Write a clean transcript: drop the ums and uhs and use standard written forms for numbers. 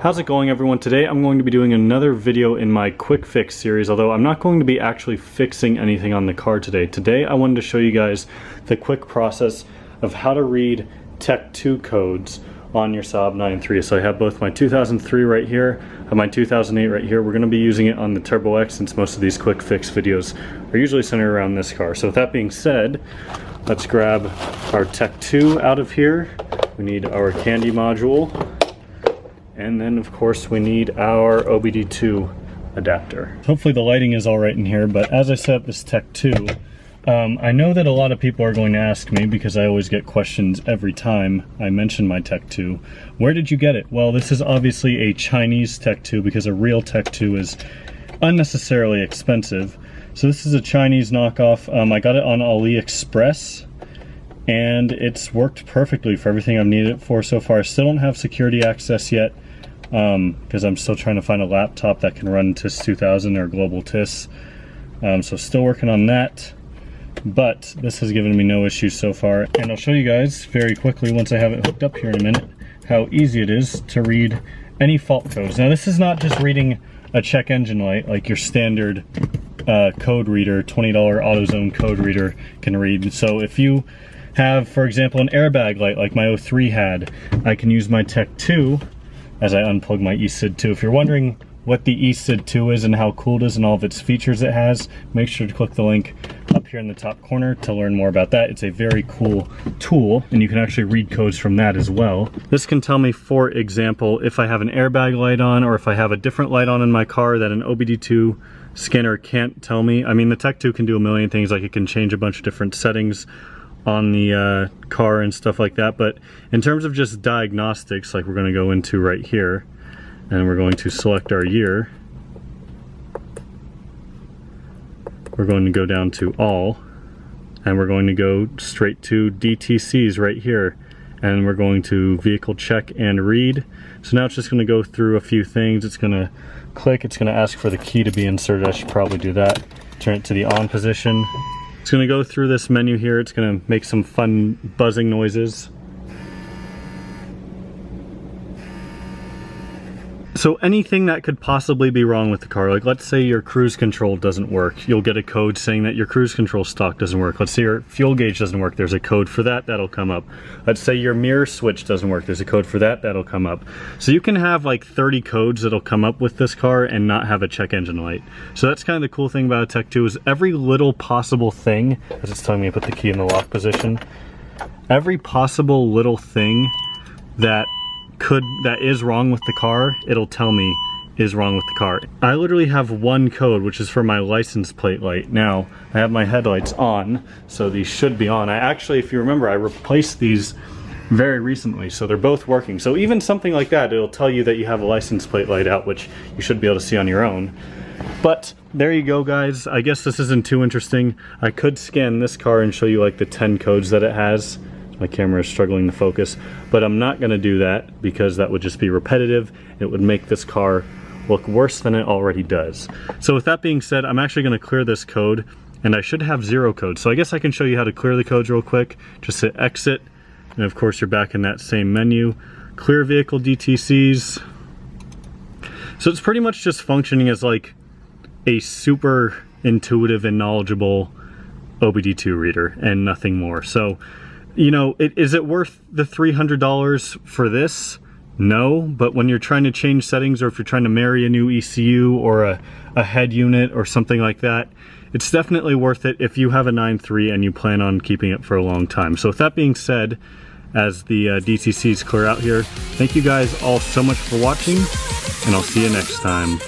How's it going, everyone? Today I'm going to be doing another video in my quick fix series, although I'm not going to be actually fixing anything on the car today. Today I wanted to show you guys the quick process of how to read Tech2 codes on your Saab 9.3. So I have both my 2003 right here and my 2008 right here. We're going to be using it on the Turbo X since most of these quick fix videos are usually centered around this car. So with that being said, let's grab our Tech2 out of here. We need our candy module. And then of course we need our OBD2 adapter. Hopefully the lighting is all right in here, but as I set up this Tech2, I know that a lot of people are going to ask me, because I always get questions every time I mention my Tech2, where did you get it? Well, this is obviously a Chinese Tech2 because a real Tech2 is unnecessarily expensive. So this is a Chinese knockoff. I got it on AliExpress, and it's worked perfectly for everything I've needed it for so far. I still don't have security access yet, because I'm still trying to find a laptop that can run TIS 2000 or global TIS. So still working on that, but this has given me no issues so far. And I'll show you guys very quickly, once I have it hooked up here in a minute, how easy it is to read any fault codes. Now this is not just reading a check engine light like your standard code reader, $20 AutoZone code reader can read. So if you have, for example, an airbag light like my 03 had, I can use my Tech2 as I unplug my eSID2. If you're wondering what the eSID2 is and how cool it is and all of its features it has, make sure to click the link up here in the top corner to learn more about that. It's a very cool tool, and you can actually read codes from that as well. This can tell me, for example, if I have an airbag light on or if I have a different light on in my car that an OBD2 scanner can't tell me. I mean, the Tech2 can do a million things, like it can change a bunch of different settings on the car and stuff like that, but in terms of just diagnostics, like we're going to go into right here, and we're going to select our year. We're going to go down to all, and we're going to go straight to DTCs right here, and we're going to vehicle check and read. So now it's just going to go through a few things. It's going to click, it's going to ask for the key to be inserted. I should probably do that. Turn it to the on position. It's going to go through this menu here. It's going to make some fun buzzing noises. So anything that could possibly be wrong with the car, like let's say your cruise control doesn't work, you'll get a code saying that your cruise control stock doesn't work. Let's say your fuel gauge doesn't work, there's a code for that, that'll come up. Let's say your mirror switch doesn't work, there's a code for that, that'll come up. So you can have like 30 codes that'll come up with this car and not have a check engine light. So that's kind of the cool thing about a Tech2, is every little possible thing, as it's telling me to put the key in the lock position, every possible little thing that is wrong with the car, it'll tell me is wrong with the car. I literally have one code, which is for my license plate light. Now I have my headlights on, so these should be on. I actually, if you remember, I replaced these very recently, so they're both working. So even something like that, it'll tell you that you have a license plate light out, which you should be able to see on your own. But there you go, guys. I guess this isn't too interesting. I could scan this car and show you like the 10 codes that it has. My camera is struggling to focus, but I'm not going to do that because that would just be repetitive. It would make this car look worse than it already does. So with that being said, I'm actually going to clear this code, and I should have 0 codes. So I guess I can show you how to clear the codes real quick. Just hit exit, and of course you're back in that same menu. Clear vehicle DTCs. So it's pretty much just functioning as like a super intuitive and knowledgeable OBD2 reader and nothing more. So, you know, is it worth the $300 for this? No, but when you're trying to change settings, or if you're trying to marry a new ECU or a head unit or something like that, it's definitely worth it if you have a 9.3 and you plan on keeping it for a long time. So with that being said, as the DTCs clear out here, thank you guys all so much for watching, and I'll see you next time.